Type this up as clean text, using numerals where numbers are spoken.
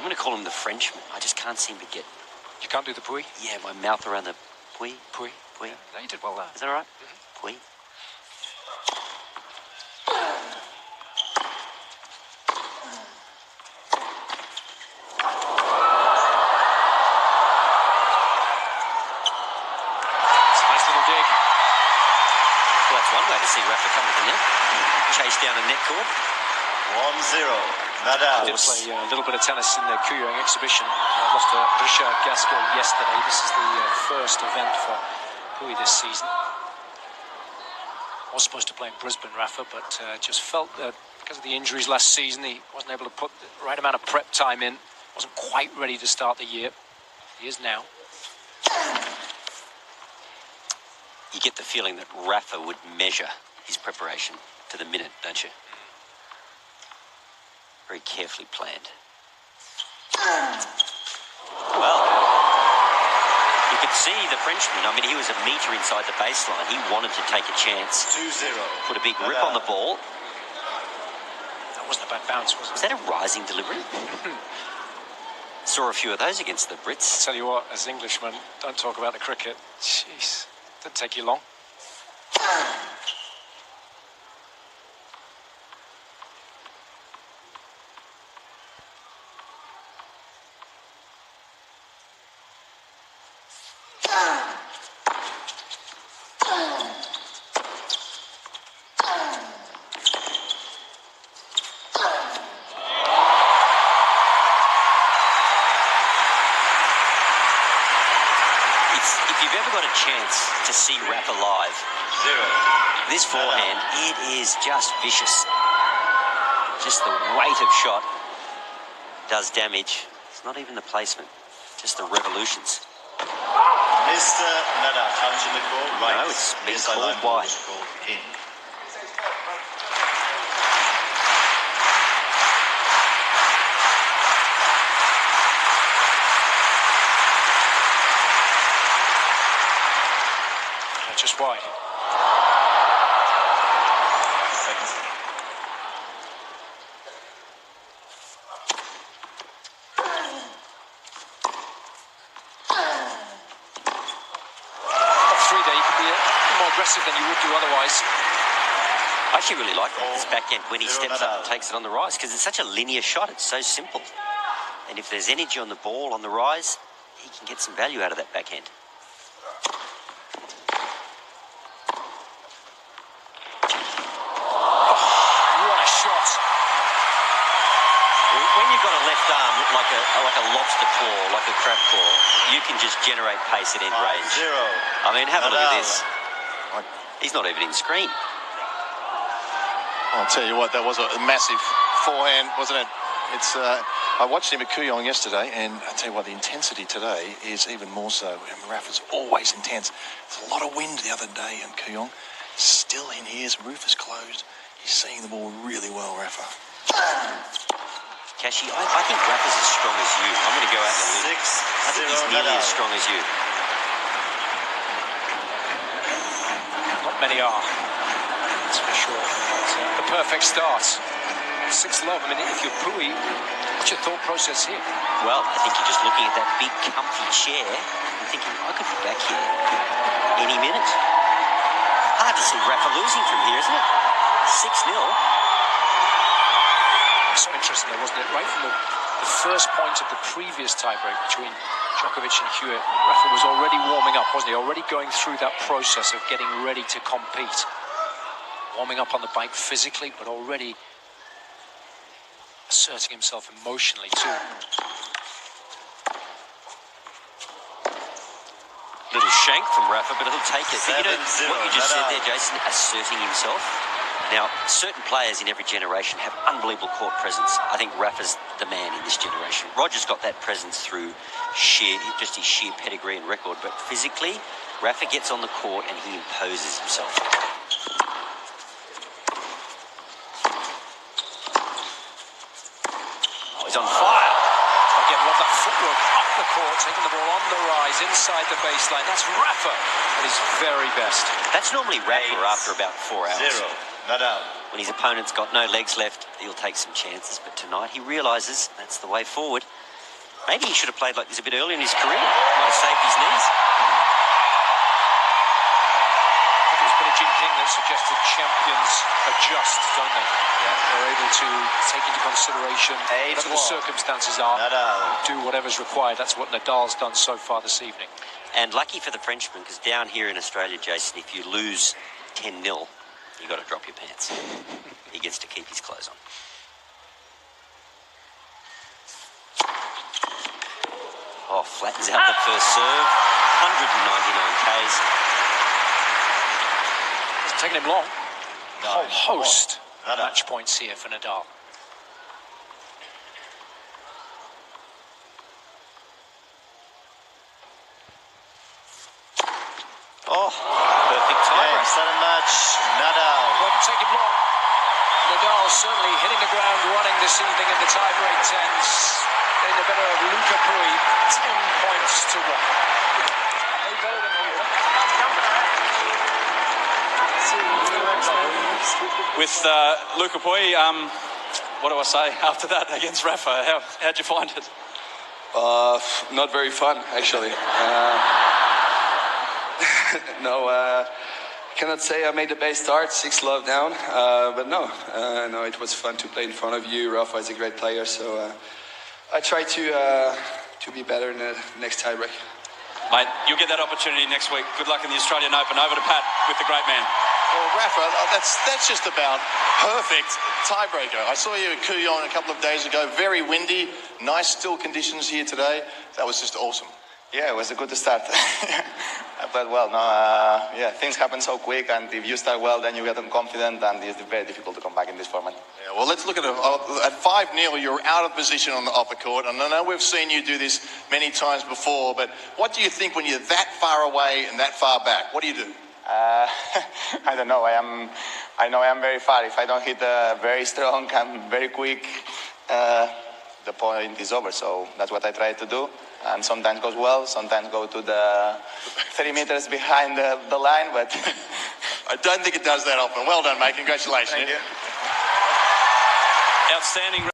I'm going to call him the Frenchman. I just can't seem to get... You can't do the Pouille? Yeah, my mouth around the Pouille. Pouille. Pouille. Yeah. No, you did well there. Is that all right? Pouille. One way to see Rafa come to the net. Chase down a net cord. 1-0. NADAL. Did play a little bit of tennis in the Kuyong exhibition. Lost to Richard Gasquet yesterday. This is the first event for Pouille this season. Was supposed to play in Brisbane, Rafa, but just felt that because of the injuries last season, he wasn't able to put the right amount of prep time in. Wasn't quite ready to start the year. He is now. You get the feeling that Rafa would measure his preparation to the minute, don't you? Very carefully planned. Well, you could see the Frenchman. I mean, he was a metre inside the baseline. He wanted to take a chance. 2-0. Put a big rip on the ball. That wasn't a bad bounce, was it? Was that a rising delivery? Saw a few of those against the Brits. Tell you what, as Englishmen, don't talk about the cricket. Jeez. Didn't take you long. If you've ever got a chance to see Rafa live, this forehand, it is just vicious. Just the weight of shot does damage. It's not even the placement, just the revolutions. Mr. NADAL challenging the call. Right. No, it's been Inside called line ball wide. was called in. Just wide. Seconds. Off three there, you could be a little more aggressive than you would do otherwise. I actually really like this backhand when he steps up and takes it on the rise, because it's such a linear shot. It's so simple. And if there's energy on the ball on the rise, he can get some value out of that backhand. When you've got a left arm like a lobster claw, like a crab claw, you can just generate pace at end range. 0. I mean, have a look at this. He's not even in screen. I'll tell you what, that was a massive forehand, wasn't it? It's. I watched him at Kuyong yesterday, and I tell you what, the intensity today is even more so. Rafa's always intense. There's a lot of wind the other day in Kuyong. Still in here, his roof is closed. He's seeing the ball really well, Rafa. Kashi, I think Rafa's as strong as you. I'm going to go out and look. I think he's nearly as strong as you. Not many are, that's for sure. It's the perfect start. 6-love. I mean, if you're Pouille, what's your thought process here? Well, I think you're just looking at that big, comfy chair and thinking, I could be back here any minute. Hard to see Rafa losing from here, isn't it? 6-0. So interesting there, wasn't it? Right from the first point of the previous tiebreak between Djokovic and Hewitt, Rafa was already warming up, wasn't he? Already going through that process of getting ready to compete. Warming up on the bike physically, but already asserting himself emotionally too. Little shank from Rafa, but he'll take it. But you know, 7-0, what you just said NADAL. there, Jason, asserting himself. Now, certain players in every generation have unbelievable court presence. I think Rafa's the man in this generation. Roger's got that presence through just his sheer pedigree and record, but physically, Rafa gets on the court and he imposes himself. Oh, he's on fire. Again, love that footwork up the court, taking the ball on the rise, inside the baseline. That's Rafa at his very best. That's normally Rafa after about 4 hours. 0. NADAL. When his opponent's got no legs left, he'll take some chances. But tonight he realises that's the way forward. Maybe he should have played like this a bit earlier in his career. Might have saved his knees. It was Billie Jean King that suggested champions adjust, don't they? Yeah. They're able to take into consideration whatever the circumstances are, do whatever's required. That's what Nadal's done so far this evening. And lucky for the Frenchman, because down here in Australia, Jason, if you lose 10-0, you've got to drop your pants. He gets to keep his clothes on. Oh, flattens out the first serve. 199 Ks. It's taken him long. No, Whole host of match points here for Nadal. Oh, perfect time. Game, 7 match, Nadal. Won't take him long. Nadal certainly hitting the ground running this evening in the tie-break tens. Getting the better of Luca Pouille, 10 points to 1. With Luca Pouille, what do I say after that against Rafa? How'd you find it? Not very fun, actually. No, cannot say I made a base start, 6-love down, but no, it was fun to play in front of you. Rafa is a great player, so I try to be better in the next tiebreak. Mate, you'll get that opportunity next week. Good luck in the Australian Open. Over to Pat with the great man. Well, Rafa, that's just about perfect tiebreaker. I saw you at Couillon a couple of days ago. Very windy, nice still conditions here today. That was just awesome. Yeah, it was a good start. I played well. No, yeah, things happen so quick, and if you start well, then you get confident, and it's very difficult to come back in this format. Yeah, well, let's look at it. At 5-0, you're out of position off the court, and I know we've seen you do this many times before, but what do you think when you're that far away and that far back? What do you do? I don't know. I know I am very far. If I don't hit very strong and very quick, the point is over. So that's what I try to do. And sometimes goes well, sometimes go to the 30 meters behind the line, but I don't think it does that often. Well done, mate. Congratulations. Thank you. Outstanding.